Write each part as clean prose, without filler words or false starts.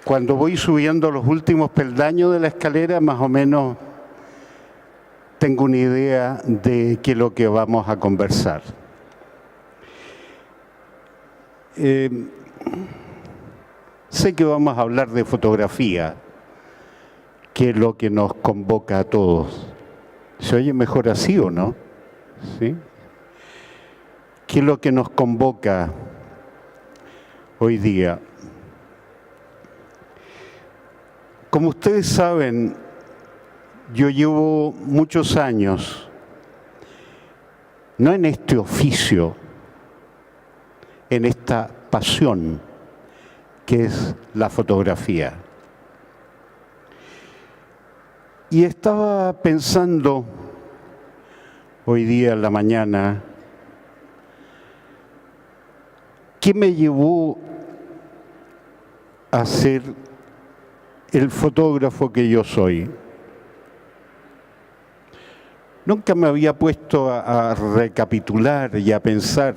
Cuando voy subiendo los últimos peldaños de la escalera, más o menos tengo una idea de qué es lo que vamos a conversar. Sé que vamos a hablar de fotografía, que es lo que nos convoca a todos. ¿Se oye mejor así o no? ¿Sí? ¿Qué es lo que nos convoca hoy día? Como ustedes saben, yo llevo muchos años, no en este oficio, en esta pasión que es la fotografía. Y estaba pensando hoy día en la mañana, ¿qué me llevó a ser el fotógrafo que yo soy? Nunca me había puesto a recapitular y a pensar.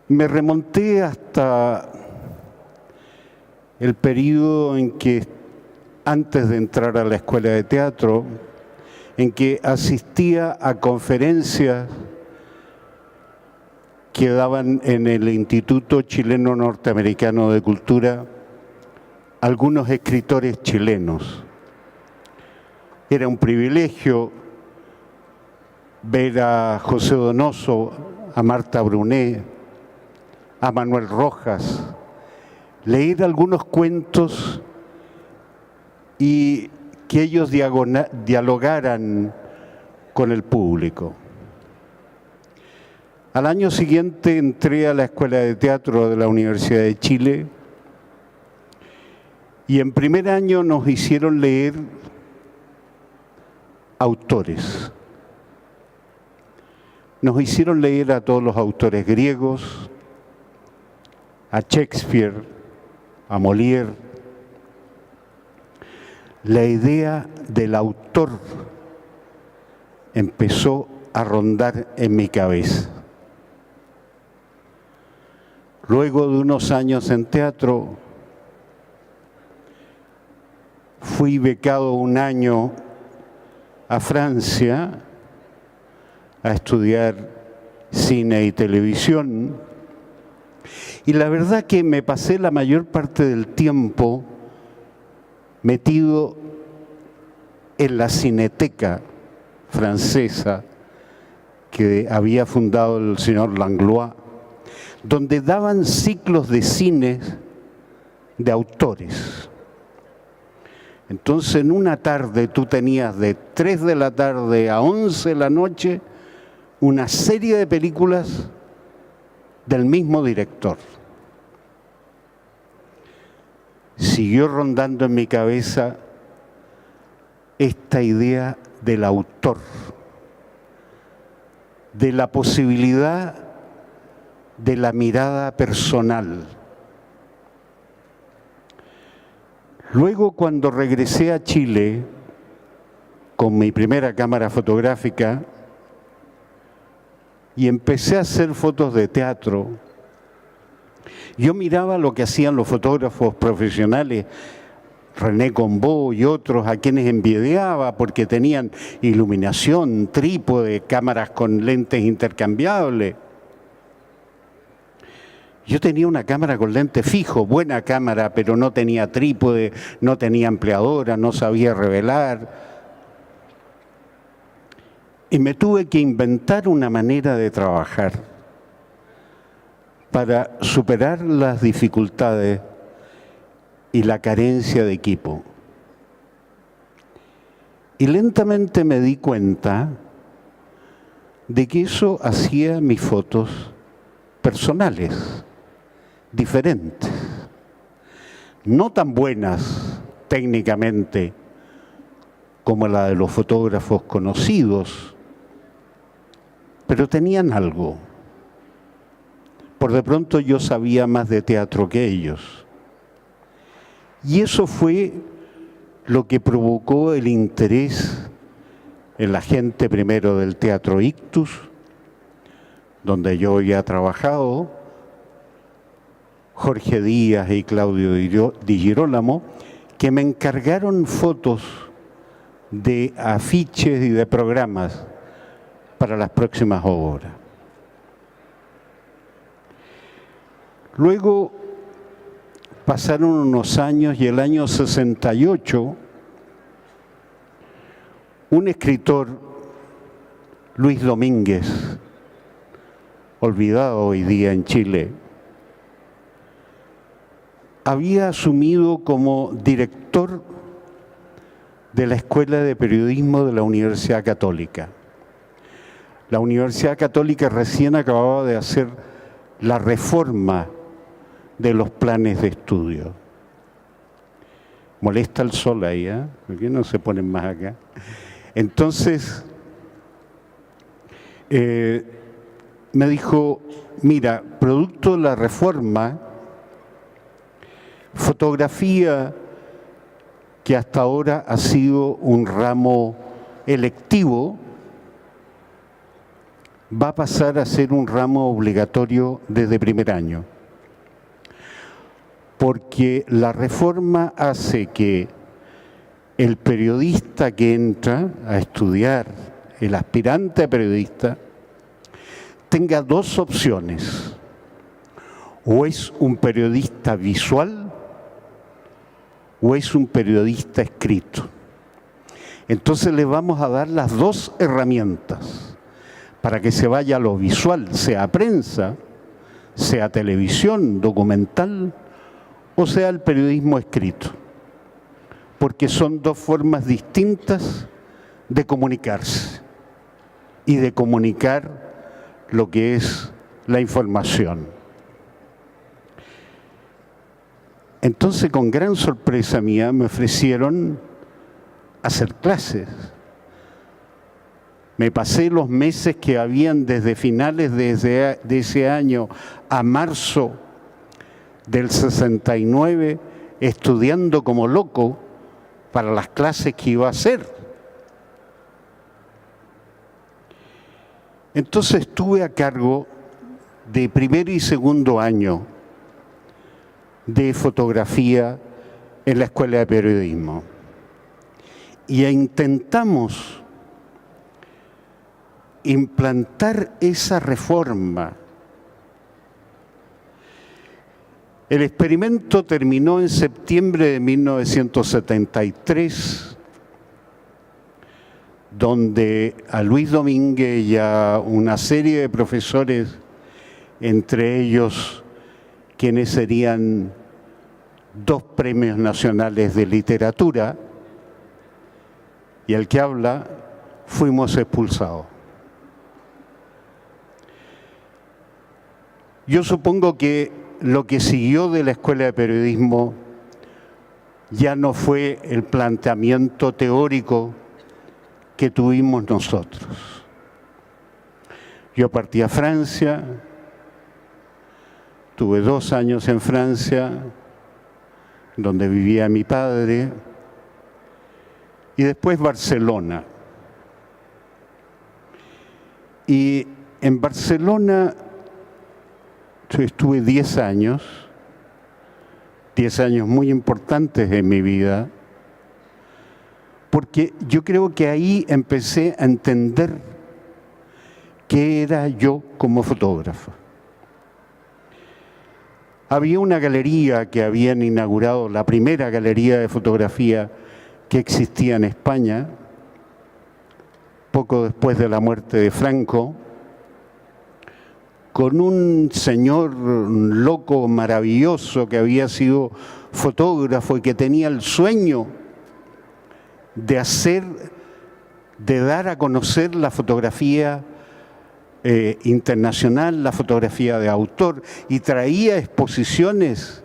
Me remonté hasta el periodo en que, antes de entrar a la escuela de teatro, en que asistía a conferencias que daban en el Instituto Chileno Norteamericano de Cultura algunos escritores chilenos. Era un privilegio ver a José Donoso, a Marta Brunet, a Manuel Rojas, leer algunos cuentos y que ellos dialogaran con el público. Al año siguiente entré a la Escuela de Teatro de la Universidad de Chile y en primer año nos hicieron leer autores. Nos hicieron leer a todos los autores griegos, a Shakespeare, a Molière. La idea del autor empezó a rondar en mi cabeza. Luego de unos años en teatro, fui becado un año a Francia a estudiar cine y televisión. Y la verdad que me pasé la mayor parte del tiempo metido en la cineteca francesa que había fundado el señor Langlois, donde daban ciclos de cine de autores. Entonces, en una tarde tú tenías de 3 de la tarde a 11 de la noche una serie de películas del mismo director. Siguió rondando en mi cabeza esta idea del autor, de la posibilidad de la mirada personal. Luego, cuando regresé a Chile con mi primera cámara fotográfica y empecé a hacer fotos de teatro, yo miraba lo que hacían los fotógrafos profesionales, René Combó y otros, a quienes envidiaba porque tenían iluminación, trípode, cámaras con lentes intercambiables. Yo tenía una cámara con lente fijo, buena cámara, pero no tenía trípode, no tenía ampliadora, no sabía revelar. Y me tuve que inventar una manera de trabajar para superar las dificultades y la carencia de equipo. Y lentamente me di cuenta de que eso hacía mis fotos personales, diferentes, no tan buenas técnicamente como la de los fotógrafos conocidos, pero tenían algo. Por de pronto yo sabía más de teatro que ellos. Y eso fue lo que provocó el interés en la gente primero del Teatro Ictus, donde yo había trabajado, Jorge Díaz y Claudio Di Girolamo, que me encargaron fotos de afiches y de programas para las próximas obras. Luego pasaron unos años y el año 68, un escritor, Luis Domínguez, olvidado hoy día en Chile, había asumido como director de la Escuela de Periodismo de la Universidad Católica. La Universidad Católica recién acababa de hacer la reforma de los planes de estudio. Molesta el sol ahí, ¿eh? ¿Por qué no se ponen más acá? Entonces, me dijo, mira, producto de la reforma, fotografía, que hasta ahora ha sido un ramo electivo, va a pasar a ser un ramo obligatorio desde primer año. Porque la reforma hace que el periodista que entra a estudiar, el aspirante a periodista, tenga dos opciones. O es un periodista visual o es un periodista escrito. Entonces le vamos a dar las dos herramientas para que se vaya a lo visual, sea prensa, sea televisión, documental, o sea el periodismo escrito. Porque son dos formas distintas de comunicarse y de comunicar lo que es la información. Entonces, con gran sorpresa mía, me ofrecieron hacer clases. Me pasé los meses que habían desde finales de ese año a marzo del 69 estudiando como loco para las clases que iba a hacer. Entonces estuve a cargo de primer y segundo año de fotografía en la Escuela de Periodismo. Y intentamos implantar esa reforma. El experimento terminó en septiembre de 1973, donde a Luis Domínguez y a una serie de profesores, entre ellos quienes serían 2 premios nacionales de literatura, y el que habla, fuimos expulsados. Yo supongo que lo que siguió de la Escuela de Periodismo ya no fue el planteamiento teórico que tuvimos nosotros. Yo partí a Francia, tuve 2 años en Francia, donde vivía mi padre, y después Barcelona. Y en Barcelona yo estuve 10 años muy importantes en mi vida, porque yo creo que ahí empecé a entender qué era yo como fotógrafo. Había una galería que habían inaugurado, la primera galería de fotografía que existía en España, poco después de la muerte de Franco, con un señor loco maravilloso que había sido fotógrafo y que tenía el sueño de dar a conocer la fotografía internacional, la fotografía de autor, y traía exposiciones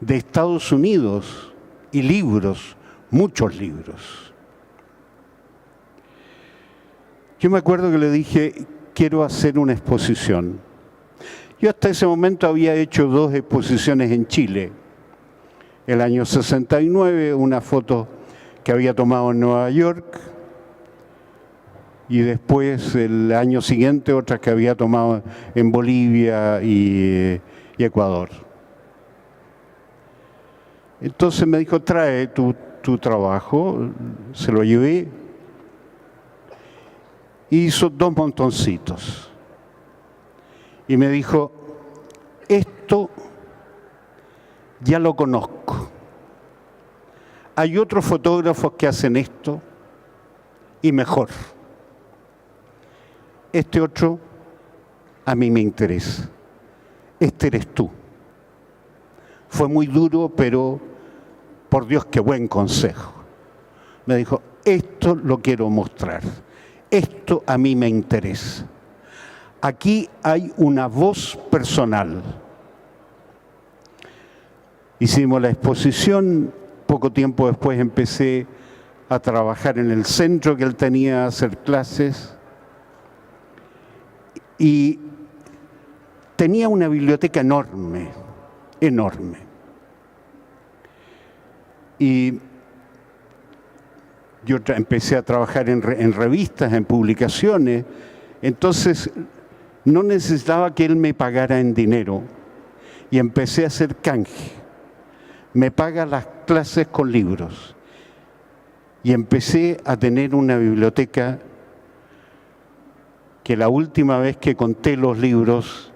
de Estados Unidos y libros, muchos libros. Yo me acuerdo que le dije, quiero hacer una exposición. Yo hasta ese momento había hecho 2 exposiciones en Chile. El año 69, una foto que había tomado en Nueva York, y después el año siguiente otras que había tomado en Bolivia y Ecuador. Entonces me dijo, trae tu trabajo, se lo llevé, hizo 2 montoncitos. Y me dijo, esto ya lo conozco. Hay otros fotógrafos que hacen esto y mejor. Este otro a mí me interesa. Este eres tú. Fue muy duro, pero por Dios, qué buen consejo. Me dijo, esto lo quiero mostrar. Esto a mí me interesa. Aquí hay una voz personal. Hicimos la exposición, poco tiempo después empecé a trabajar en el centro que él tenía, a hacer clases, y tenía una biblioteca enorme, enorme. Y yo empecé a trabajar en revistas, en publicaciones, entonces no necesitaba que él me pagara en dinero y empecé a hacer canje. Me paga las clases con libros y empecé a tener una biblioteca que la última vez que conté los libros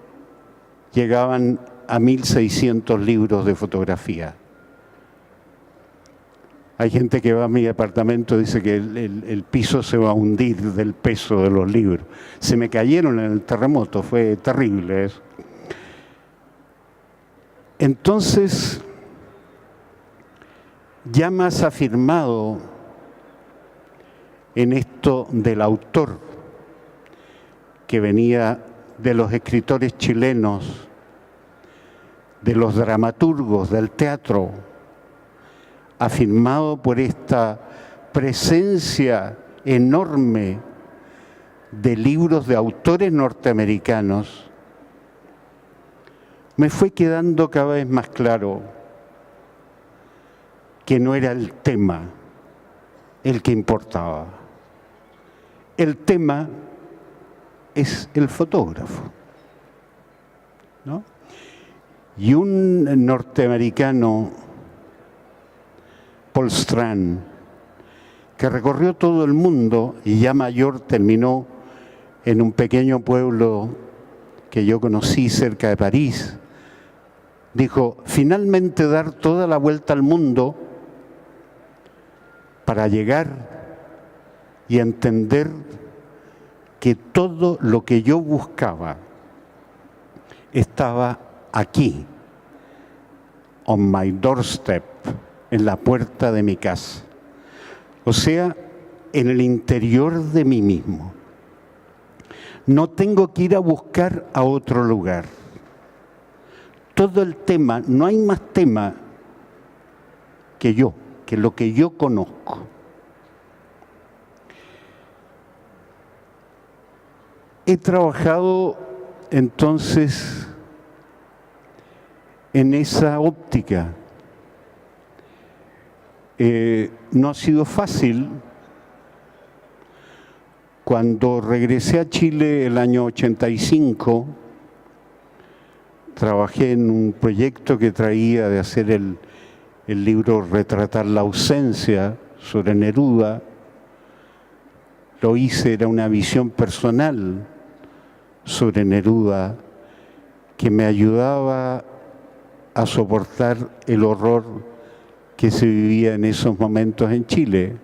llegaban a 1.600 libros de fotografía. Hay gente que va a mi departamento y dice que el piso se va a hundir del peso de los libros. Se me cayeron en el terremoto, fue terrible eso. Entonces, ya más afirmado en esto del autor, que venía de los escritores chilenos, de los dramaturgos del teatro, afirmado por esta presencia enorme de libros de autores norteamericanos, me fue quedando cada vez más claro que no era el tema el que importaba. El tema es el fotógrafo, ¿no? Y un norteamericano, Paul Strand, que recorrió todo el mundo y ya mayor terminó en un pequeño pueblo que yo conocí cerca de París, dijo, finalmente dar toda la vuelta al mundo para llegar y entender que todo lo que yo buscaba estaba aquí, on my doorstep, en la puerta de mi casa. O sea, en el interior de mí mismo. No tengo que ir a buscar a otro lugar. Todo el tema, no hay más tema que yo, que lo que yo conozco. He trabajado entonces en esa óptica. No ha sido fácil. Cuando regresé a Chile el año 85, trabajé en un proyecto que traía de hacer el libro Retratar la ausencia sobre Neruda. Lo hice, era una visión personal sobre Neruda que me ayudaba a soportar el horror que se vivía en esos momentos en Chile.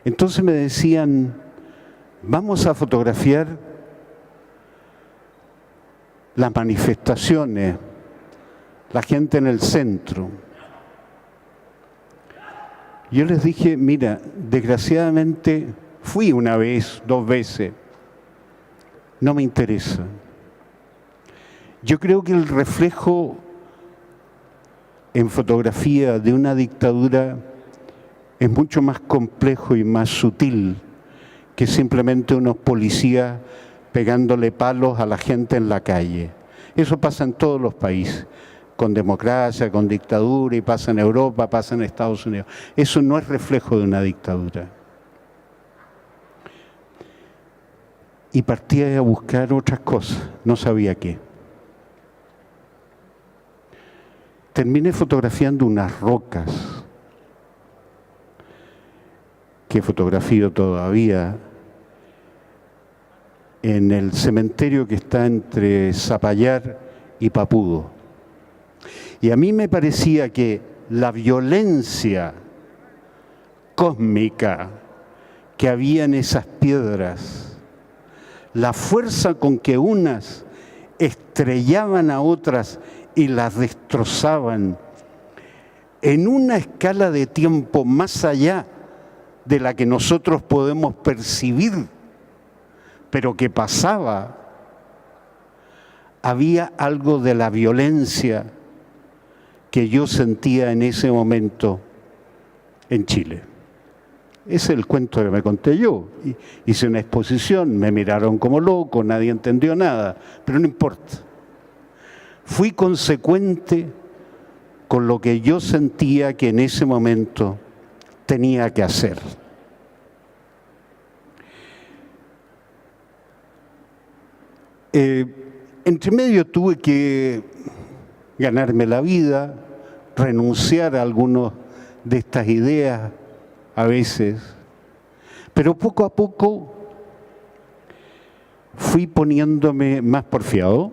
Entonces me decían, vamos a fotografiar las manifestaciones, la gente en el centro. Yo les dije, mira, desgraciadamente fui una vez, 2 veces, no me interesa. Yo creo que el reflejo en fotografía de una dictadura es mucho más complejo y más sutil que simplemente unos policías pegándole palos a la gente en la calle. Eso pasa en todos los países, con democracia, con dictadura, y pasa en Europa, pasa en Estados Unidos. Eso no es reflejo de una dictadura. Y partía a buscar otras cosas, no sabía qué. terminé fotografiando unas rocas que fotografío todavía en el cementerio que está entre Zapallar y Papudo. Y a mí me parecía que la violencia cósmica que había en esas piedras, la fuerza con que unas estrellaban a otras y las destrozaban, en una escala de tiempo más allá de la que nosotros podemos percibir, pero que pasaba, había algo de la violencia que yo sentía en ese momento en Chile. Ese es el cuento que me conté yo. Hice una exposición, me miraron como loco, nadie entendió nada, pero no importa. Fui consecuente con lo que yo sentía que en ese momento tenía que hacer. Entre medio tuve que ganarme la vida, renunciar a algunas de estas ideas a veces, pero poco a poco fui poniéndome más porfiado,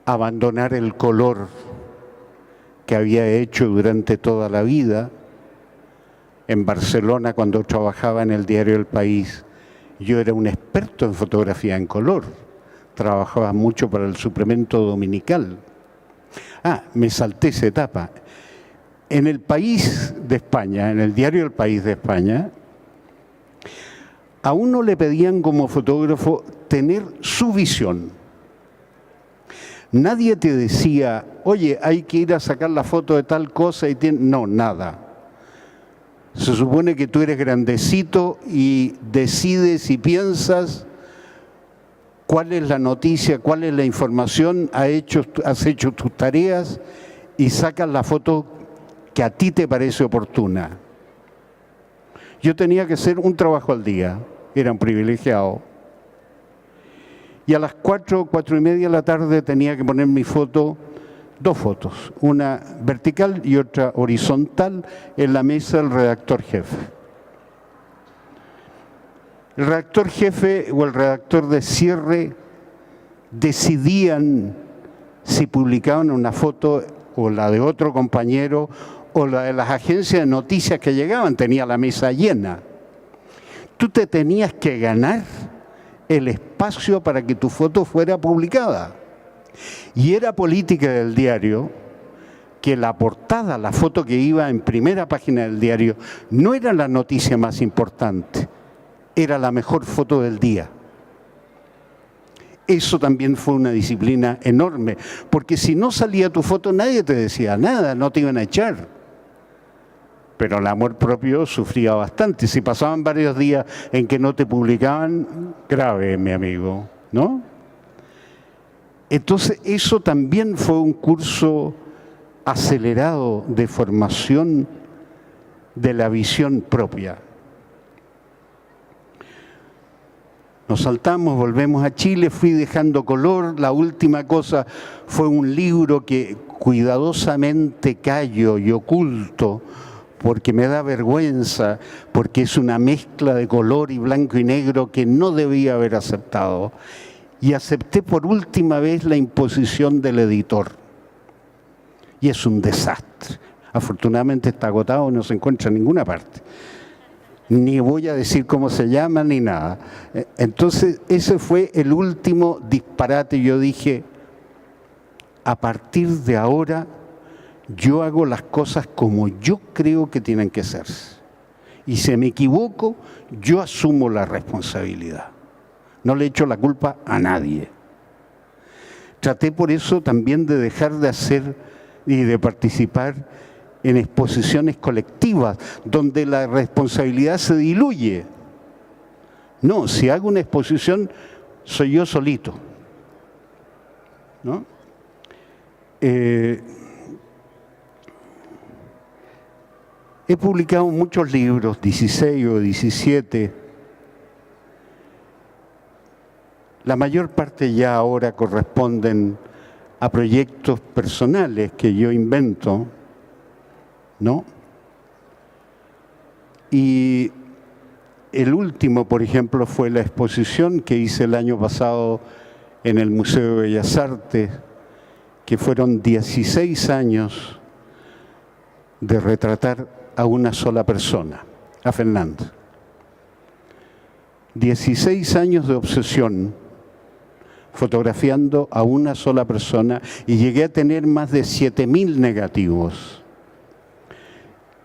abandonar el color que había hecho durante toda la vida. En Barcelona, cuando trabajaba en el diario El País, yo era un experto en fotografía en color. Trabajaba mucho para el suplemento dominical. Me salté esa etapa. En El País de España, en el diario El País de España, a uno le pedían como fotógrafo tener su visión. Nadie te decía, oye, hay que ir a sacar la foto de tal cosa y no, nada. Se supone que tú eres grandecito y decides y piensas cuál es la noticia, cuál es la información, has hecho tus tareas y sacas la foto que a ti te parece oportuna. Yo tenía que hacer un trabajo al día, era un privilegiado. Y a las 4:30 de la tarde tenía que poner mi foto, 2 fotos, una vertical y otra horizontal, en la mesa del redactor jefe. El redactor jefe o el redactor de cierre decidían si publicaban una foto o la de otro compañero o la de las agencias de noticias que llegaban, tenía la mesa llena. Tú te tenías que ganar el espacio para que tu foto fuera publicada. Y era política del diario que la portada, la foto que iba en primera página del diario, no era la noticia más importante, era la mejor foto del día. Eso también fue una disciplina enorme, porque si no salía tu foto nadie te decía nada, no te iban a echar. Pero el amor propio sufría bastante. Si pasaban varios días en que no te publicaban, grave, mi amigo, ¿no? Entonces, eso también fue un curso acelerado de formación de la visión propia. Nos saltamos, volvemos a Chile, fui dejando color. La última cosa fue un libro que cuidadosamente callo y oculto, porque me da vergüenza, porque es una mezcla de color y blanco y negro que no debía haber aceptado. Y acepté por última vez la imposición del editor. Y es un desastre. Afortunadamente está agotado y no se encuentra en ninguna parte. Ni voy a decir cómo se llama ni nada. Entonces, ese fue el último disparate. Yo dije, a partir de ahora, yo hago las cosas como yo creo que tienen que hacerse. Y si me equivoco, yo asumo la responsabilidad. No le echo la culpa a nadie. Traté por eso también de dejar de hacer y de participar en exposiciones colectivas, donde la responsabilidad se diluye. No, si hago una exposición, soy yo solito, ¿no? He publicado muchos libros, 16 o 17. La mayor parte ya ahora corresponden a proyectos personales que yo invento, ¿no? Y el último, por ejemplo, fue la exposición que hice el año pasado en el Museo de Bellas Artes, que fueron 16 años de retratar a una sola persona, a Fernanda. 16 años de obsesión fotografiando a una sola persona y llegué a tener más de 7.000 negativos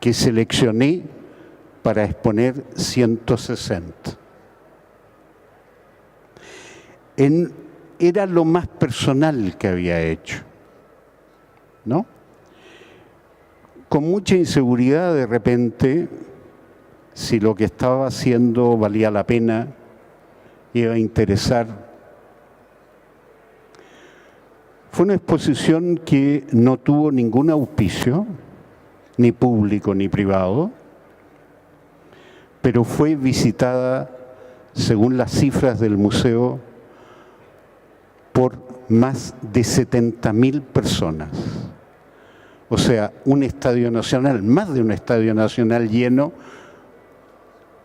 que seleccioné para exponer 160. Era lo más personal que había hecho, ¿no? Con mucha inseguridad de repente, si lo que estaba haciendo valía la pena, iba a interesar. Fue una exposición que no tuvo ningún auspicio, ni público ni privado, pero fue visitada, según las cifras del museo, por más de 70.000 personas. O sea, un estadio nacional, más de un estadio nacional lleno,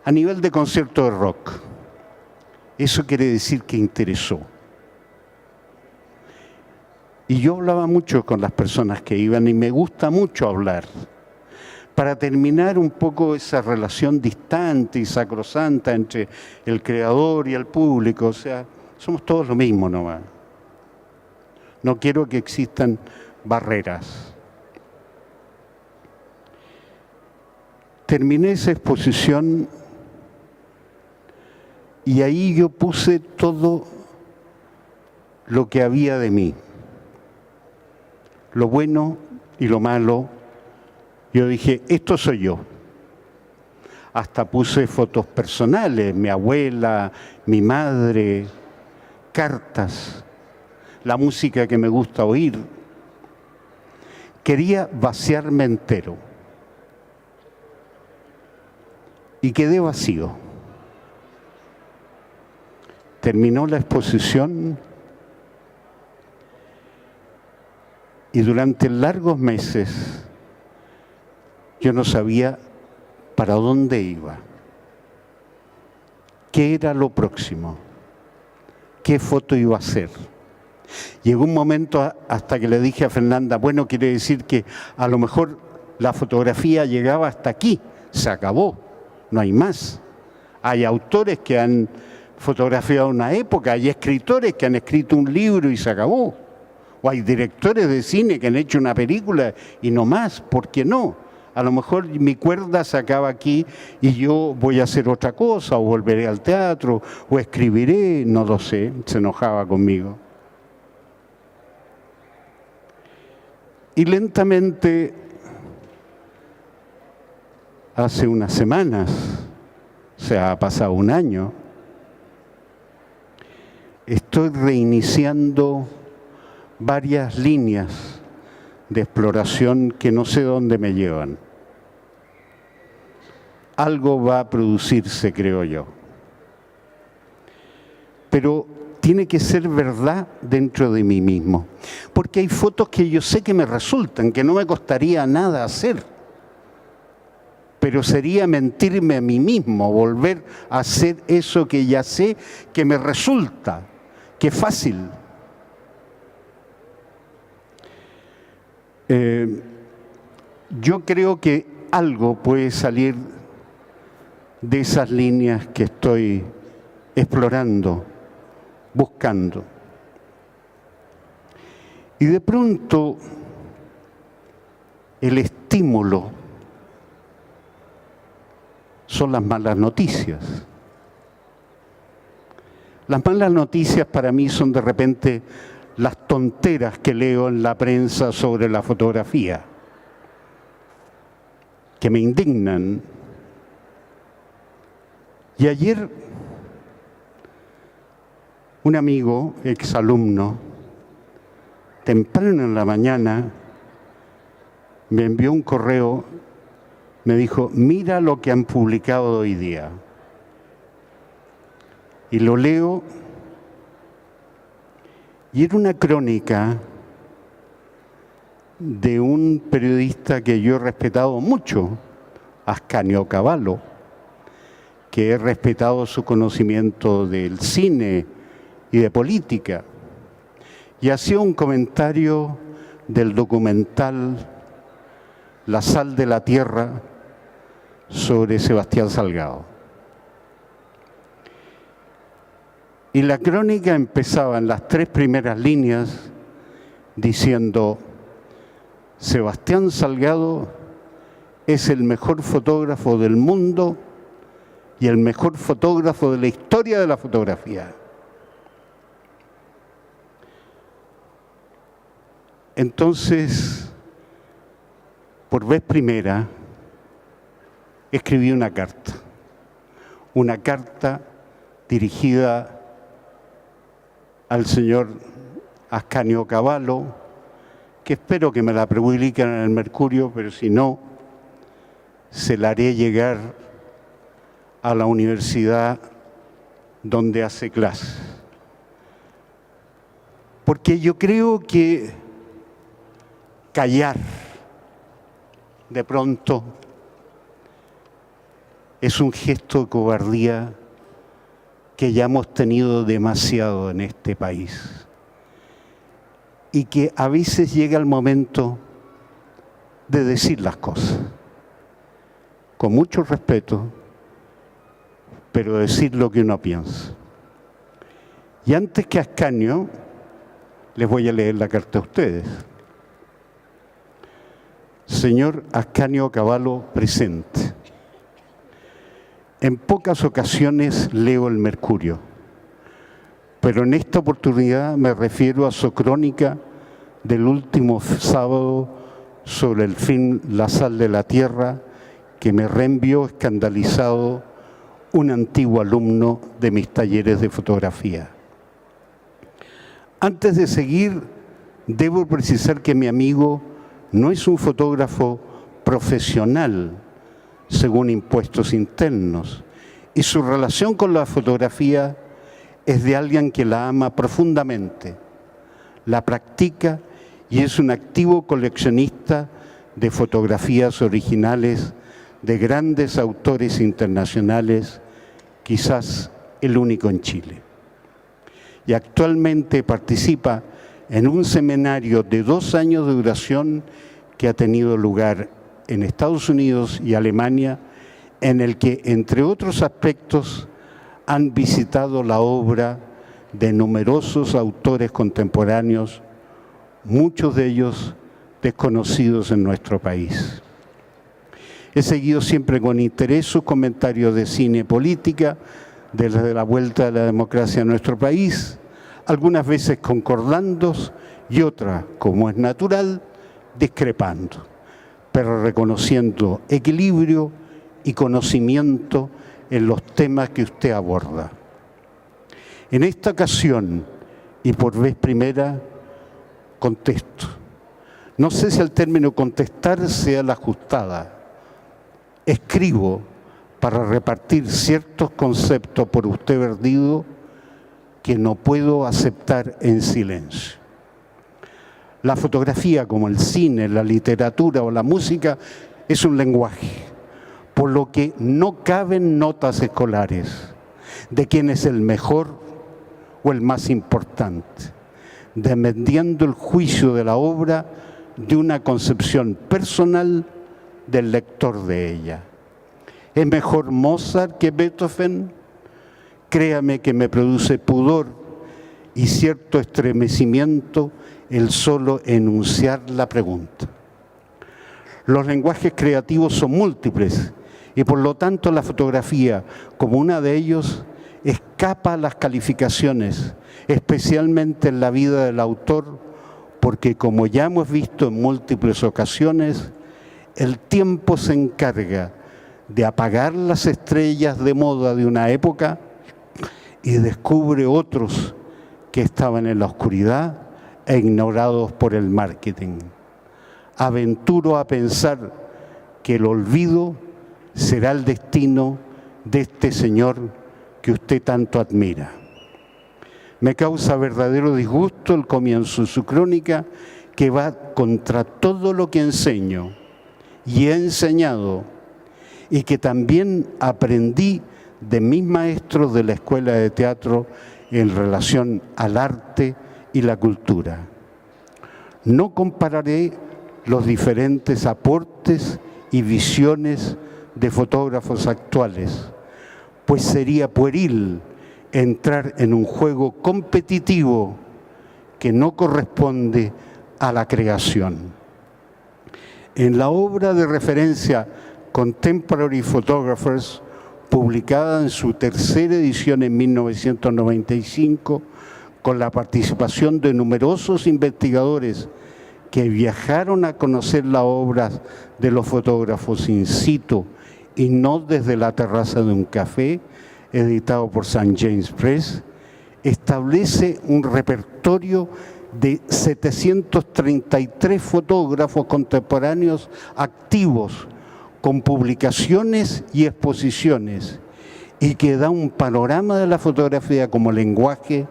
a nivel de concierto de rock. Eso quiere decir que interesó. Y yo hablaba mucho con las personas que iban y me gusta mucho hablar, para terminar un poco esa relación distante y sacrosanta entre el creador y el público. O sea, somos todos lo mismo nomás. No quiero que existan barreras. Terminé esa exposición y ahí yo puse todo lo que había de mí, lo bueno y lo malo. Yo dije, esto soy yo. Hasta puse fotos personales, mi abuela, mi madre, cartas, la música que me gusta oír. Quería vaciarme entero. Y quedé vacío. Terminó la exposición y durante largos meses yo no sabía para dónde iba, qué era lo próximo, qué foto iba a hacer. Llegó un momento hasta que le dije a Fernanda, bueno, quiere decir que a lo mejor la fotografía llegaba hasta aquí, se acabó, no hay más. Hay autores que han fotografiado una época, hay escritores que han escrito un libro y se acabó. O hay directores de cine que han hecho una película y no más, ¿por qué no? A lo mejor mi cuerda se acaba aquí y yo voy a hacer otra cosa, o volveré al teatro, o escribiré, no lo sé, se enojaba conmigo. Y lentamente, hace unas semanas, o sea, ha pasado un año, estoy reiniciando varias líneas de exploración que no sé dónde me llevan. Algo va a producirse, creo yo. Pero tiene que ser verdad dentro de mí mismo. Porque hay fotos que yo sé que me resultan, que no me costaría nada hacer. Pero sería mentirme a mí mismo, volver a hacer eso que ya sé que me resulta, que es fácil. Yo creo que algo puede salir de esas líneas que estoy explorando, buscando. Y de pronto el estímulo son las malas noticias. Las malas noticias para mí son de repente las tonteras que leo en la prensa sobre la fotografía, que me indignan. Y ayer un amigo, exalumno, temprano en la mañana, me envió un correo, me dijo, mira lo que han publicado hoy día. Y lo leo, y era una crónica de un periodista que yo he respetado mucho, Ascanio Cavallo, que he respetado su conocimiento del cine y de política, y hacía un comentario del documental La sal de la tierra sobre Sebastián Salgado. Y la crónica empezaba en las 3 primeras líneas diciendo: Sebastián Salgado es el mejor fotógrafo del mundo y el mejor fotógrafo de la historia de la fotografía. Entonces, por vez primera, escribí una carta dirigida al señor Ascanio Cavallo, que espero que me la publiquen en el Mercurio, pero si no, se la haré llegar a la universidad donde hace clases. Porque yo creo que callar de pronto es un gesto de cobardía que ya hemos tenido demasiado en este país y que a veces llega el momento de decir las cosas con mucho respeto, pero decir lo que uno piensa. Y antes que Ascanio, les voy a leer la carta a ustedes. Señor Ascanio Cavallo presente. En pocas ocasiones leo el Mercurio, pero en esta oportunidad me refiero a su crónica del último sábado sobre el film La sal de la tierra, que me reenvió escandalizado un antiguo alumno de mis talleres de fotografía. Antes de seguir, debo precisar que mi amigo no es un fotógrafo profesional, según impuestos internos, y su relación con la fotografía es de alguien que la ama profundamente, la practica y es un activo coleccionista de fotografías originales de grandes autores internacionales, quizás el único en Chile. Y actualmente participa en un seminario de 2 años de duración que ha tenido lugar en Estados Unidos y Alemania, en el que, entre otros aspectos, han visitado la obra de numerosos autores contemporáneos, muchos de ellos desconocidos en nuestro país. He seguido siempre con interés sus comentarios de cine y política, desde la vuelta de la democracia en nuestro país, algunas veces concordando y otras, como es natural, discrepando, pero reconociendo equilibrio y conocimiento en los temas que usted aborda. En esta ocasión, y por vez primera, contesto. No sé si el término contestar sea la ajustada. Escribo para repartir ciertos conceptos por usted vertido que no puedo aceptar en silencio. La fotografía, como el cine, la literatura o la música, es un lenguaje, por lo que no caben notas escolares de quién es el mejor o el más importante, dependiendo el juicio de la obra de una concepción personal del lector de ella. ¿Es mejor Mozart que Beethoven? Créame que me produce pudor y cierto estremecimiento el solo enunciar la pregunta. Los lenguajes creativos son múltiples y por lo tanto la fotografía, como una de ellos, escapa a las calificaciones, especialmente en la vida del autor, porque como ya hemos visto en múltiples ocasiones, el tiempo se encarga de apagar las estrellas de moda de una época y descubre otros que estaban en la oscuridad e ignorados por el marketing. Aventuro a pensar que el olvido será el destino de este señor que usted tanto admira. Me causa verdadero disgusto el comienzo de su crónica, que va contra todo lo que enseño y he enseñado y que también aprendí de mis maestros de la escuela de teatro en relación al arte y la cultura. No compararé los diferentes aportes y visiones de fotógrafos actuales, pues sería pueril entrar en un juego competitivo que no corresponde a la creación. En la obra de referencia Contemporary Photographers, publicada en su tercera edición en 1995, con la participación de numerosos investigadores que viajaron a conocer la obra de los fotógrafos in situ y no desde la terraza de un café, editado por St. James Press, establece un repertorio de 733 fotógrafos contemporáneos activos, con publicaciones y exposiciones, y que da un panorama de la fotografía como lenguaje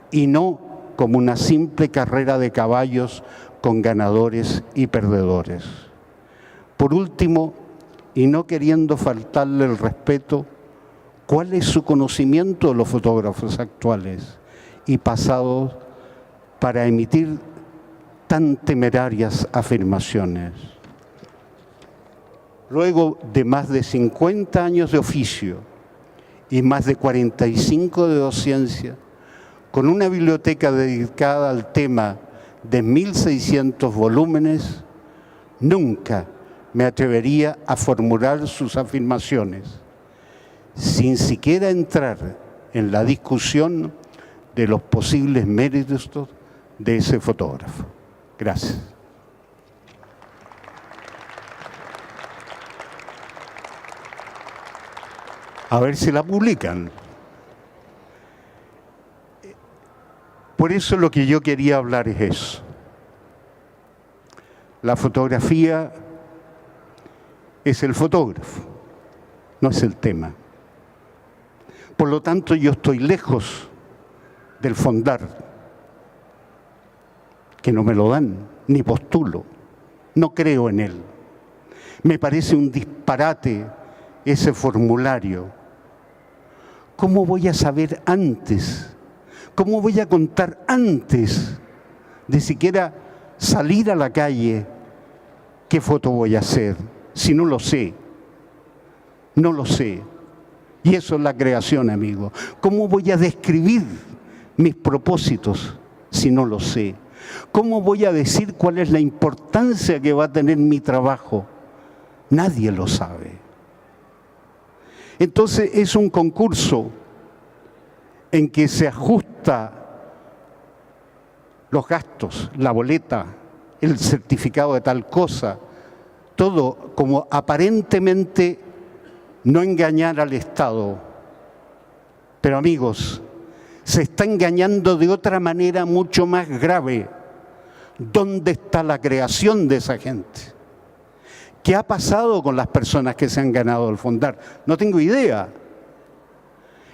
y no como una simple carrera de caballos con ganadores y perdedores. Por último, y no queriendo faltarle el respeto, ¿cuál es su conocimiento de los fotógrafos actuales y pasados para emitir tan temerarias afirmaciones? Luego de más de 50 años de oficio y más de 45 de docencia, con una biblioteca dedicada al tema de 1.600 volúmenes, nunca me atrevería a formular sus afirmaciones, sin siquiera entrar en la discusión de los posibles méritos de ese fotógrafo. Gracias. A ver si la publican. Por eso lo que yo quería hablar es eso. La fotografía es el fotógrafo, no es el tema. Por lo tanto, yo estoy lejos del fondar, que no me lo dan, ni postulo. No creo en él. Me parece un disparate ese formulario. ¿Cómo voy a saber antes? ¿Cómo voy a contar antes de siquiera salir a la calle qué foto voy a hacer? Si no lo sé. No lo sé. Y eso es la creación, amigo. ¿Cómo voy a describir mis propósitos si no lo sé? ¿Cómo voy a decir cuál es la importancia que va a tener mi trabajo? Nadie lo sabe. Entonces es un concurso en que se ajusta los gastos, la boleta, el certificado de tal cosa, todo como aparentemente no engañar al Estado. Pero amigos, se está engañando de otra manera mucho más grave. ¿Dónde está la creación de esa gente? ¿Qué ha pasado con las personas que se han ganado el Fondar? No tengo idea.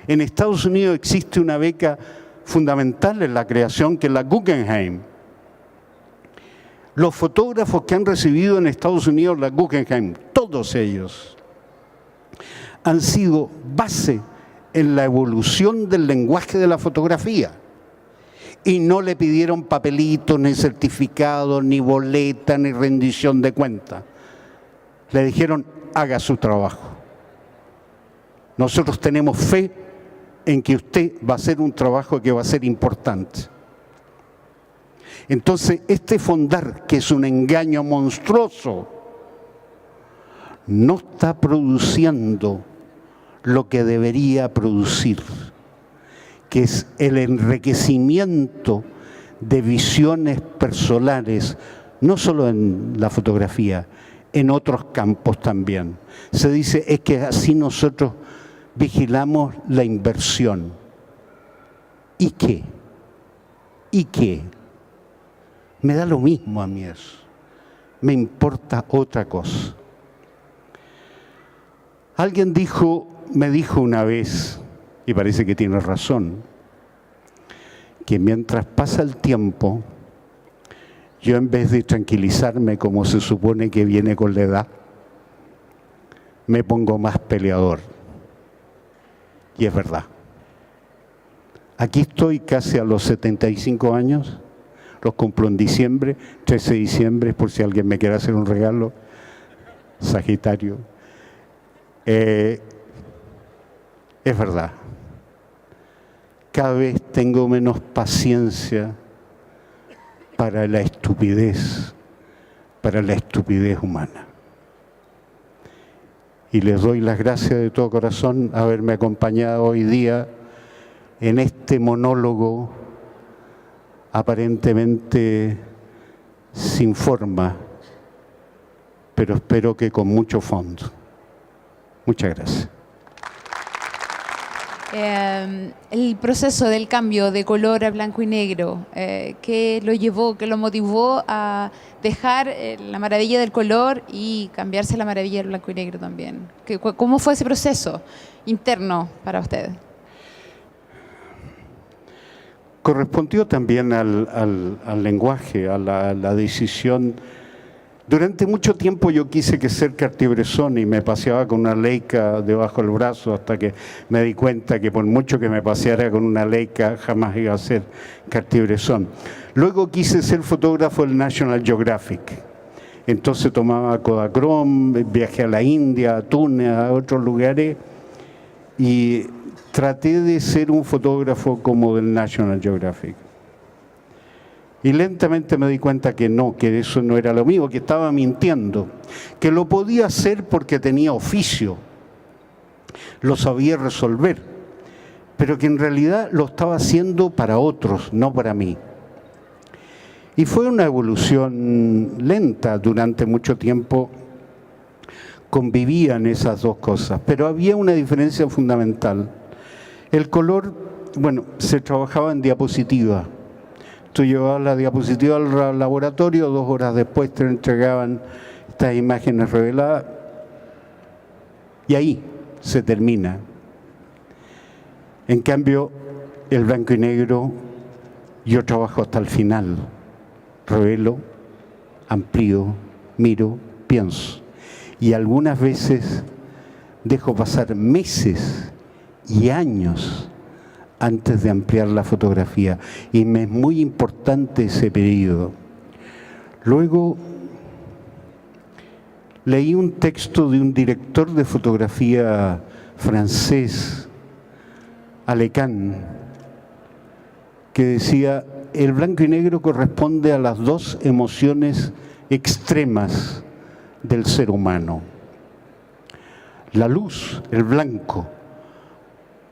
En Estados Unidos existe una beca fundamental en la creación, que es la Guggenheim. Los fotógrafos que han recibido en Estados Unidos la Guggenheim, todos ellos, han sido base en la evolución del lenguaje de la fotografía. Y no le pidieron papelitos, ni certificados, ni boleta, ni rendición de cuentas. Le dijeron, haga su trabajo. Nosotros tenemos fe en que usted va a hacer un trabajo que va a ser importante. Entonces, este fondar, que es un engaño monstruoso, no está produciendo lo que debería producir, que es el enriquecimiento de visiones personales, no solo en la fotografía, en otros campos también. Se dice, es que así nosotros vigilamos la inversión. ¿Y qué? ¿Y qué? Me da lo mismo a mí eso. Me importa otra cosa. Alguien me dijo una vez, y parece que tiene razón, que mientras pasa el tiempo, yo en vez de tranquilizarme como se supone que viene con la edad, me pongo más peleador. Y es verdad. Aquí estoy casi a los 75 años, los cumplo en diciembre, 13 de diciembre, por si alguien me quiere hacer un regalo, Sagitario. Es verdad. Cada vez tengo menos paciencia para la estupidez humana. Y les doy las gracias de todo corazón haberme acompañado hoy día en este monólogo aparentemente sin forma, pero espero que con mucho fondo. Muchas gracias. El proceso del cambio de color a blanco y negro, ¿qué lo llevó, qué lo motivó a dejar la maravilla del color y cambiarse a la maravilla del blanco y negro también? ¿Cómo fue ese proceso interno para usted? Correspondió también al lenguaje, a la decisión. Durante mucho tiempo yo quise que ser Cartier-Bresson y me paseaba con una Leica debajo del brazo hasta que me di cuenta que por mucho que me paseara con una Leica jamás iba a ser Cartier-Bresson. Luego quise ser fotógrafo del National Geographic. Entonces tomaba Kodachrome, viajé a la India, a Túnez, a otros lugares y traté de ser un fotógrafo como del National Geographic. Y lentamente me di cuenta que no, que eso no era lo mío, que estaba mintiendo, que lo podía hacer porque tenía oficio, lo sabía resolver, pero que en realidad lo estaba haciendo para otros, no para mí. Y fue una evolución lenta, durante mucho tiempo convivían esas dos cosas, pero había una diferencia fundamental. El color, bueno, se trabajaba en diapositiva. Tú llevabas la diapositiva al laboratorio, 2 horas después te entregaban estas imágenes reveladas y ahí se termina. En cambio, el blanco y negro, yo trabajo hasta el final. Revelo, amplío, miro, pienso. Y algunas veces dejo pasar meses y años antes de ampliar la fotografía. Y me es muy importante ese periodo. Luego leí un texto de un director de fotografía francés, Alecán, que decía: el blanco y negro corresponde a las dos emociones extremas del ser humano. La luz, el blanco,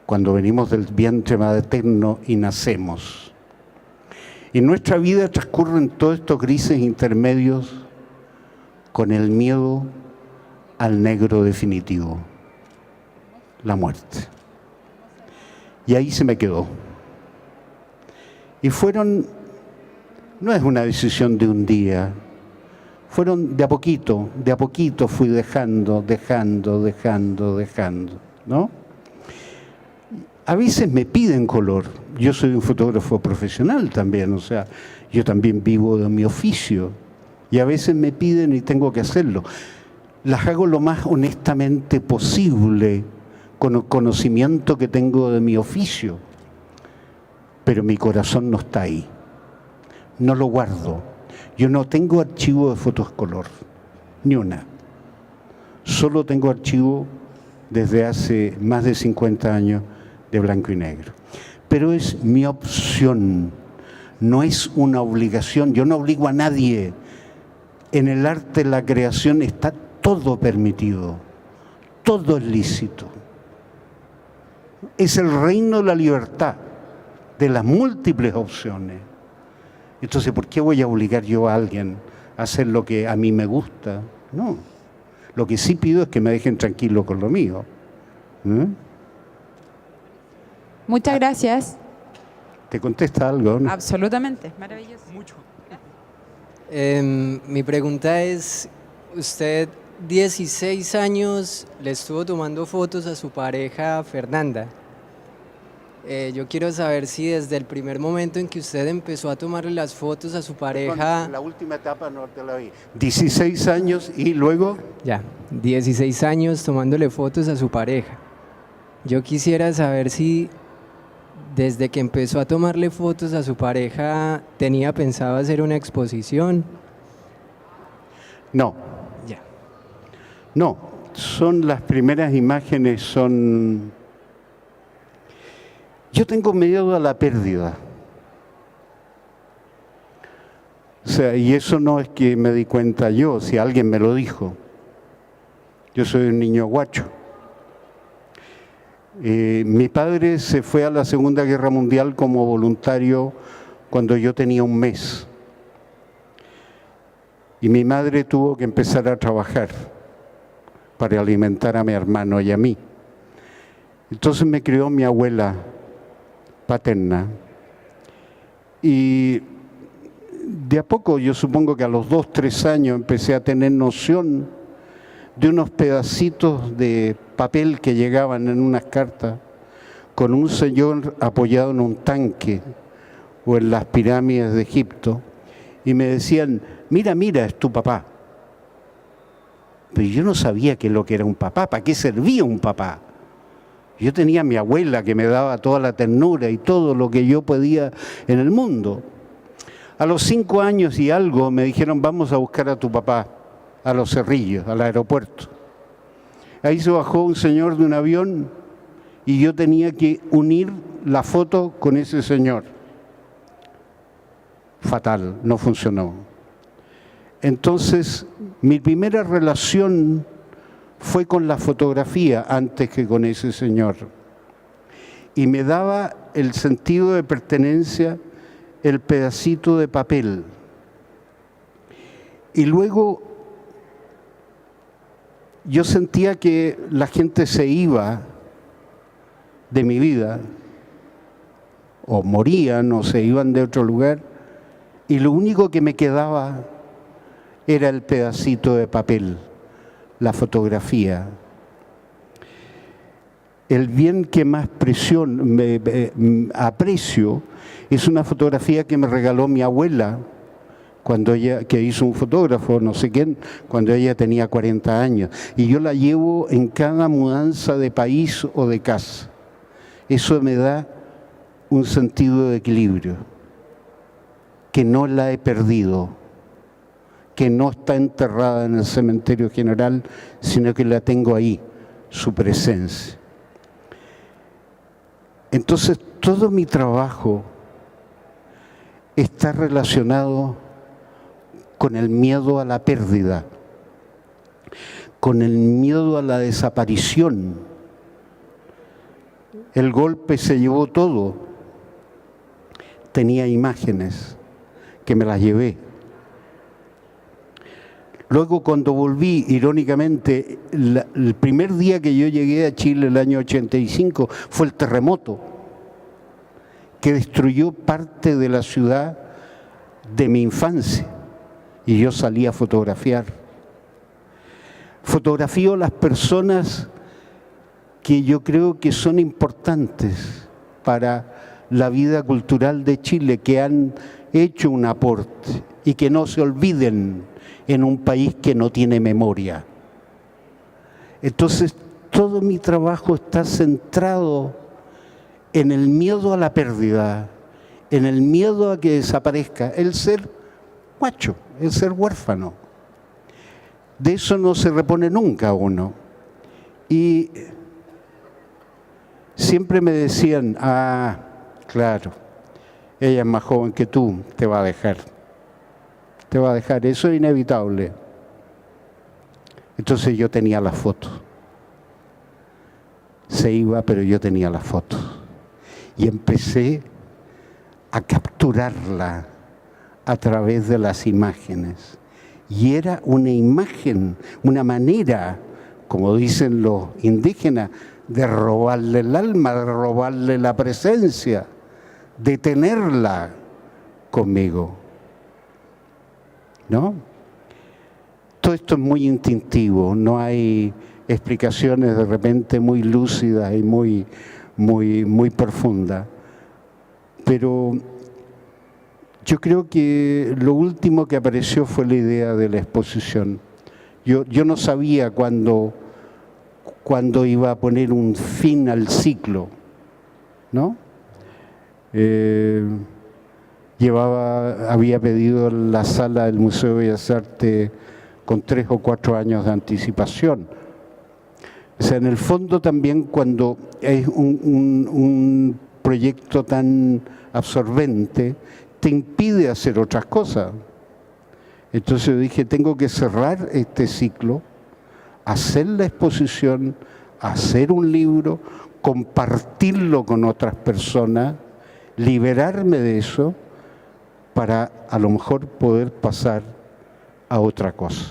cuando venimos del vientre materno y nacemos. Y nuestra vida transcurre en todos estos grises intermedios con el miedo al negro definitivo, la muerte. Y ahí se me quedó. Y no es una decisión de un día, fueron de a poquito fui dejando, ¿no? A veces me piden color. Yo soy un fotógrafo profesional también, o sea, yo también vivo de mi oficio. Y a veces me piden y tengo que hacerlo. Las hago lo más honestamente posible, con el conocimiento que tengo de mi oficio. Pero mi corazón no está ahí. No lo guardo. Yo no tengo archivo de fotos color, ni una. Solo tengo archivo desde hace más de 50 años de blanco y negro. Pero es mi opción, no es una obligación. Yo no obligo a nadie. En el arte, la creación, está todo permitido, todo es lícito. Es el reino de la libertad, de las múltiples opciones. Entonces, ¿por qué voy a obligar yo a alguien a hacer lo que a mí me gusta? No. Lo que sí pido es que me dejen tranquilo con lo mío. Muchas gracias. ¿Te contesta algo, no? Absolutamente, maravilloso. Mucho. Mi pregunta es, usted 16 años le estuvo tomando fotos a su pareja Fernanda Yo quiero saber si desde el primer momento en que usted empezó a tomarle las fotos a su pareja, La última etapa no te la vi. 16 años y luego... ya, 16 años tomándole fotos a su pareja. Yo quisiera saber si desde que empezó a tomarle fotos a su pareja tenía pensado hacer una exposición. No, Ya. no. Son las primeras imágenes, son... Yo tengo miedo a la pérdida. O sea, y eso no es que me di cuenta yo, si alguien me lo dijo. Yo soy un niño guacho. Mi padre se fue a la Segunda Guerra Mundial como voluntario cuando yo tenía un mes. Y mi madre tuvo que empezar a trabajar para alimentar a mi hermano y a mí. Entonces me crió mi abuela paterna. Y de a poco, yo supongo que a los 2, 3 años empecé a tener noción de unos pedacitos de papel que llegaban en unas cartas con un señor apoyado en un tanque o en las pirámides de Egipto y me decían, mira, mira, es tu papá. Pero yo no sabía qué es lo que era un papá, para qué servía un papá. Yo tenía a mi abuela que me daba toda la ternura y todo lo que yo podía en el mundo. A los 5 años y algo me dijeron, vamos a buscar a tu papá a Los Cerrillos, al aeropuerto. Ahí se bajó un señor de un avión y yo tenía que unir la foto con ese señor. Fatal, no funcionó. Entonces, mi primera relación fue con la fotografía antes que con ese señor. Y me daba el sentido de pertenencia el pedacito de papel. Y luego yo sentía que la gente se iba de mi vida, o morían, o se iban de otro lugar, y lo único que me quedaba era el pedacito de papel, la fotografía. El bien que más aprecio es una fotografía que me regaló mi abuela, cuando ella, que hizo un fotógrafo, no sé quién, cuando ella tenía 40 años. Y yo la llevo en cada mudanza de país o de casa. Eso me da un sentido de equilibrio, que no la he perdido, que no está enterrada en el cementerio general, sino que la tengo ahí, su presencia. Entonces, todo mi trabajo está relacionado con el miedo a la pérdida, con el miedo a la desaparición. El golpe se llevó todo. Tenía imágenes que me las llevé. Luego, cuando volví, irónicamente, el primer día que yo llegué a Chile, el año 85, fue el terremoto que destruyó parte de la ciudad de mi infancia. Y yo salí a fotografiar. Fotografío a las personas que yo creo que son importantes para la vida cultural de Chile, que han hecho un aporte y que no se olviden en un país que no tiene memoria. Entonces, todo mi trabajo está centrado en el miedo a la pérdida, en el miedo a que desaparezca, el ser guacho, el ser huérfano. De eso no se repone nunca uno. Y siempre me decían, ah, claro, ella es más joven que tú, te va a dejar. Te va a dejar, eso es inevitable. Entonces yo tenía la foto. Se iba, pero yo tenía la foto. Y empecé a capturarla a través de las imágenes. Y era una imagen, una manera, como dicen los indígenas, de robarle el alma, de robarle la presencia, de tenerla conmigo. ¿No? Todo esto es muy instintivo, no hay explicaciones de repente muy lúcidas y muy muy profunda. Pero yo creo que lo último que apareció fue la idea de la exposición. Yo no sabía cuándo iba a poner un fin al ciclo, ¿no? Había pedido la sala del Museo de Bellas Artes con 3 o 4 años de anticipación. O sea, en el fondo también cuando es un proyecto tan absorbente, te impide hacer otras cosas. Entonces yo dije, tengo que cerrar este ciclo, hacer la exposición, hacer un libro, compartirlo con otras personas, liberarme de eso para a lo mejor poder pasar a otra cosa.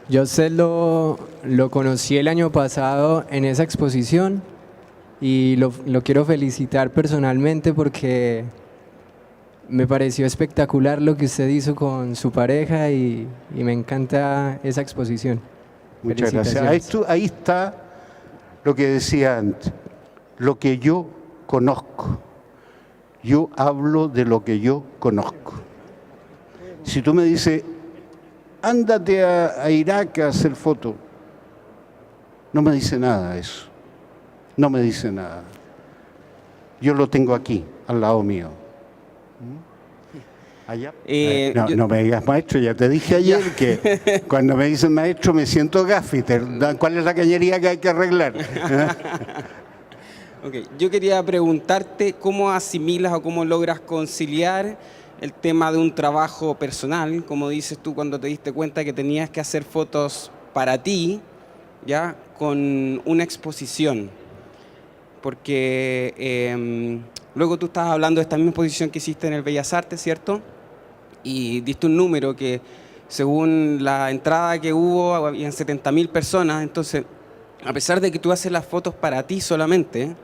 Yo a usted lo conocí el año pasado en esa exposición y lo quiero felicitar personalmente porque me pareció espectacular lo que usted hizo con su pareja y me encanta esa exposición. Muchas gracias. Ahí está lo que decía antes, lo que yo conozco. Yo hablo de lo que yo conozco. Si tú me dices, ándate a Irak a hacer fotos, no me dice nada eso. No me dice nada. Yo lo tengo aquí, al lado mío. Allá. No me digas maestro, ya te dije ayer que cuando me dicen maestro me siento gaffiter. ¿Cuál es la cañería que hay que arreglar? Okay. Yo quería preguntarte cómo asimilas o cómo logras conciliar el tema de un trabajo personal, como dices tú cuando te diste cuenta que tenías que hacer fotos para ti, ya, con una exposición. Porque luego tú estabas hablando de esta misma exposición que hiciste en el Bellas Artes, ¿cierto? Y diste un número que según la entrada que hubo habían 70.000 personas. Entonces, a pesar de que tú haces las fotos para ti solamente,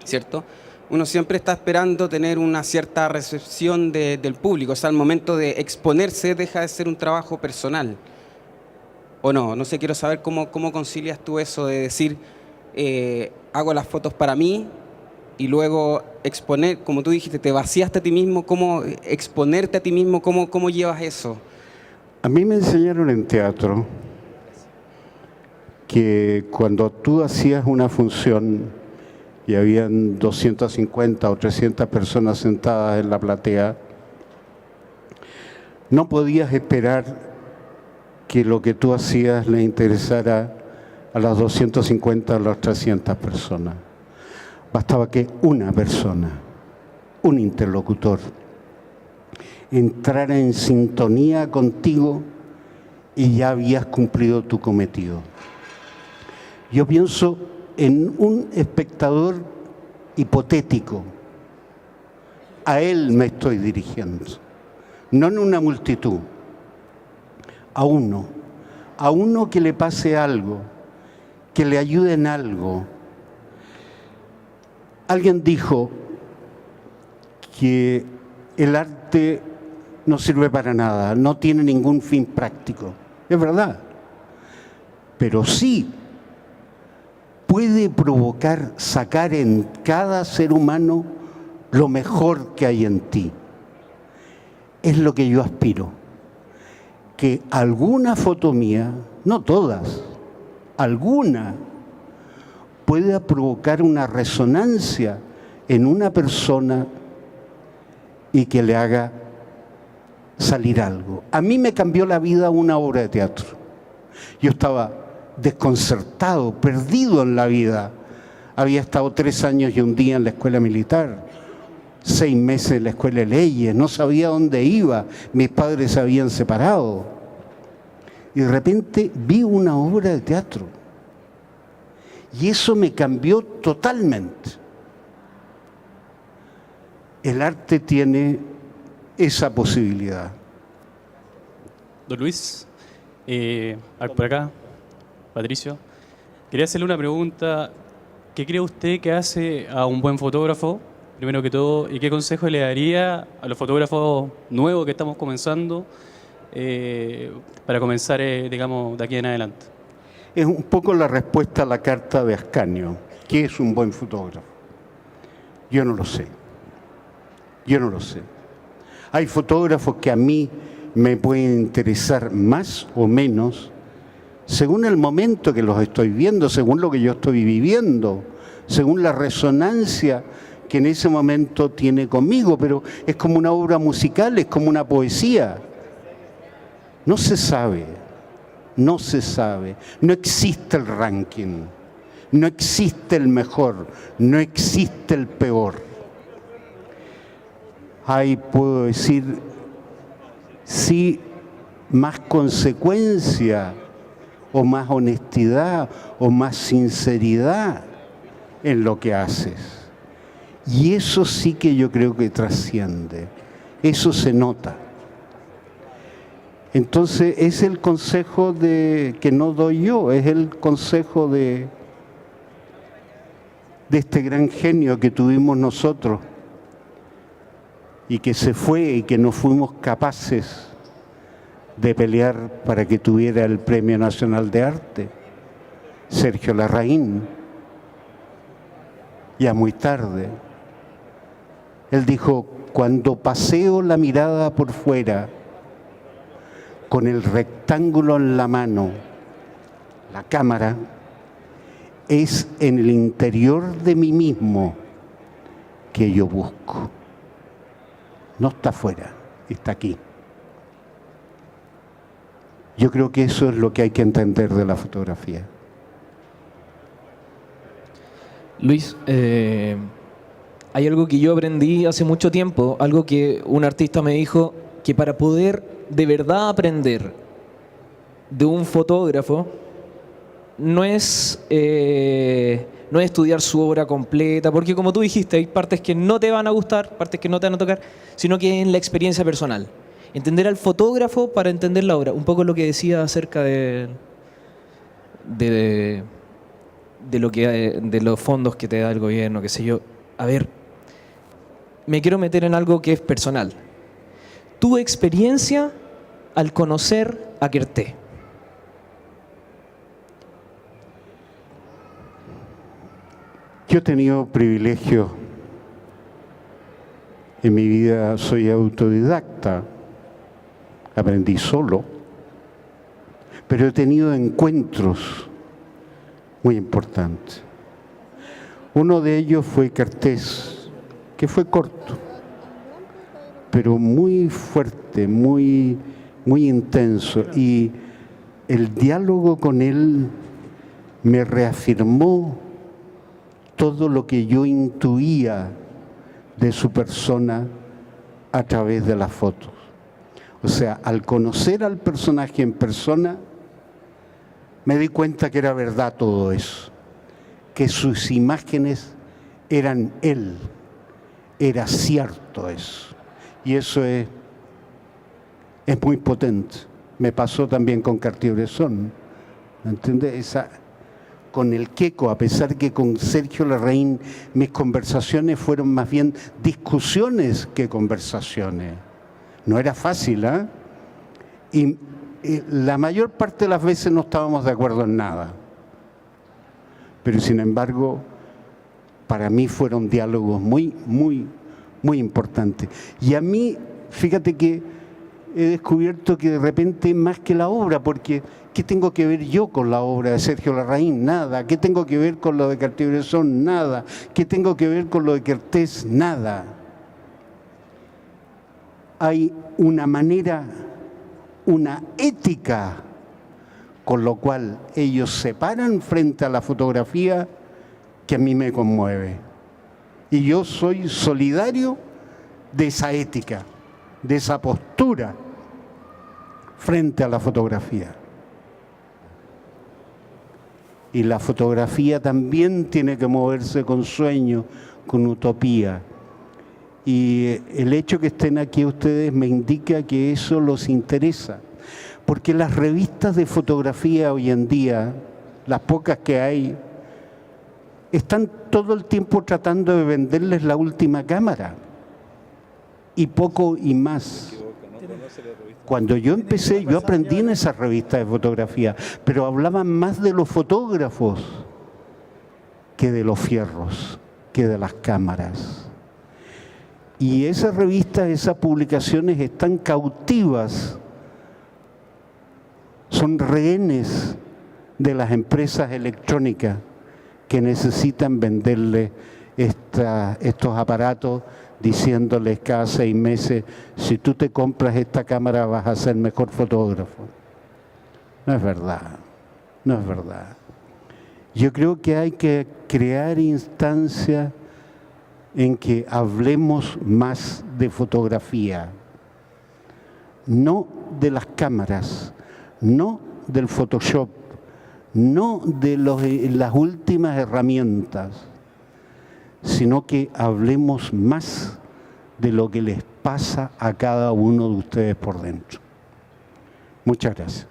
¿cierto? Uno siempre está esperando tener una cierta recepción del público. O sea, al momento de exponerse deja de ser un trabajo personal. ¿O no? No sé, quiero saber cómo concilias tú eso de decir, hago las fotos para mí y luego exponer, como tú dijiste, te vaciaste a ti mismo, cómo exponerte a ti mismo, cómo llevas eso. A mí me enseñaron en teatro que cuando tú hacías una función y habían 250 o 300 personas sentadas en la platea, no podías esperar que lo que tú hacías le interesara a las 250 o las 300 personas. Bastaba que una persona, un interlocutor, entrara en sintonía contigo y ya habías cumplido tu cometido. Yo pienso en un espectador hipotético. A él me estoy dirigiendo, no en una multitud. A uno que le pase algo, que le ayude en algo. Alguien dijo que el arte no sirve para nada, no tiene ningún fin práctico. Es verdad, pero sí puede provocar, sacar en cada ser humano lo mejor que hay en ti. Es lo que yo aspiro. Que alguna foto mía, no todas, alguna, pueda provocar una resonancia en una persona y que le haga salir algo. A mí me cambió la vida una obra de teatro. Yo estaba desconcertado, perdido en la vida. Había estado 3 años y un día en la escuela militar, 6 meses en la escuela de leyes, no sabía dónde iba, mis padres se habían separado. Y de repente vi una obra de teatro. Y eso me cambió totalmente. El arte tiene esa posibilidad. Don Luis, por acá, Patricio, quería hacerle una pregunta. ¿Qué cree usted que hace a un buen fotógrafo? primero que todo, ¿y qué consejo le daría a los fotógrafos nuevos que estamos comenzando para comenzar, digamos, de aquí en adelante? Es un poco la respuesta a la carta de Ascanio. ¿Qué es un buen fotógrafo? Yo no lo sé. Yo no lo sé. Hay fotógrafos que a mí me pueden interesar más o menos según el momento que los estoy viendo, según lo que yo estoy viviendo, según la resonancia que en ese momento tiene conmigo, pero es como una obra musical, es como una poesía. No se sabe, no se sabe, no existe el ranking, no existe el mejor, no existe el peor. Hay, puedo decir, sí, más consecuencia o más honestidad o más sinceridad en lo que haces. Y eso sí que yo creo que trasciende, eso se nota. Entonces es el consejo que no doy yo, es el consejo de este gran genio que tuvimos nosotros y que se fue y que no fuimos capaces de pelear para que tuviera el Premio Nacional de Arte, Sergio Larraín. Ya muy tarde. Él dijo, cuando paseo la mirada por fuera, con el rectángulo en la mano, la cámara, es en el interior de mí mismo que yo busco. No está afuera, está aquí. Yo creo que eso es lo que hay que entender de la fotografía. Luis, hay algo que yo aprendí hace mucho tiempo, algo que un artista me dijo, que para poder de verdad aprender de un fotógrafo no es estudiar su obra completa, porque como tú dijiste, hay partes que no te van a gustar, partes que no te van a tocar, sino que en la experiencia personal. Entender al fotógrafo para entender la obra. Un poco lo que decía acerca de los fondos que te da el gobierno, qué sé yo. A ver, me quiero meter en algo que es personal. Tu experiencia al conocer a Querté. Yo he tenido privilegios en mi vida, soy autodidacta, aprendí solo, pero he tenido encuentros muy importantes. Uno de ellos fue Kertész, que fue corto, pero muy fuerte, muy intenso, y el diálogo con él me reafirmó todo lo que yo intuía de su persona a través de las fotos. O sea, al conocer al personaje en persona, me di cuenta que era verdad todo eso, que sus imágenes eran él, era cierto eso. Y eso es muy potente. Me pasó también con Cartier-Bresson, ¿me entiendes? Con el Queco, a pesar que con Sergio Larraín mis conversaciones fueron más bien discusiones que conversaciones. No era fácil, ¿eh? Y la mayor parte de las veces no estábamos de acuerdo en nada. Pero sin embargo, para mí fueron diálogos muy importantes. Y a mí, fíjate que he descubierto que de repente más que la obra, porque ¿qué tengo que ver yo con la obra de Sergio Larraín? Nada. ¿Qué tengo que ver con lo de Cartier-Bresson? Nada. ¿Qué tengo que ver con lo de Kertész? Nada. Hay una manera, una ética, con lo cual ellos se paran frente a la fotografía que a mí me conmueve. Y yo soy solidario de esa ética, de esa postura frente a la fotografía. Y la fotografía también tiene que moverse con sueño, con utopía. Y el hecho que estén aquí ustedes me indica que eso los interesa. Porque las revistas de fotografía hoy en día, las pocas que hay, están todo el tiempo tratando de venderles la última cámara y poco y más. Cuando yo empecé, yo aprendí en esa revista de fotografía, pero hablaban más de los fotógrafos que de los fierros, que de las cámaras. Y esas revistas, esas publicaciones están cautivas, son rehenes de las empresas electrónicas que necesitan venderle estos aparatos, diciéndoles cada 6 meses, si tú te compras esta cámara vas a ser mejor fotógrafo. No es verdad, no es verdad. Yo creo que hay que crear instancias en que hablemos más de fotografía, no de las cámaras, no del Photoshop, no de las últimas herramientas, sino que hablemos más de lo que les pasa a cada uno de ustedes por dentro. Muchas gracias.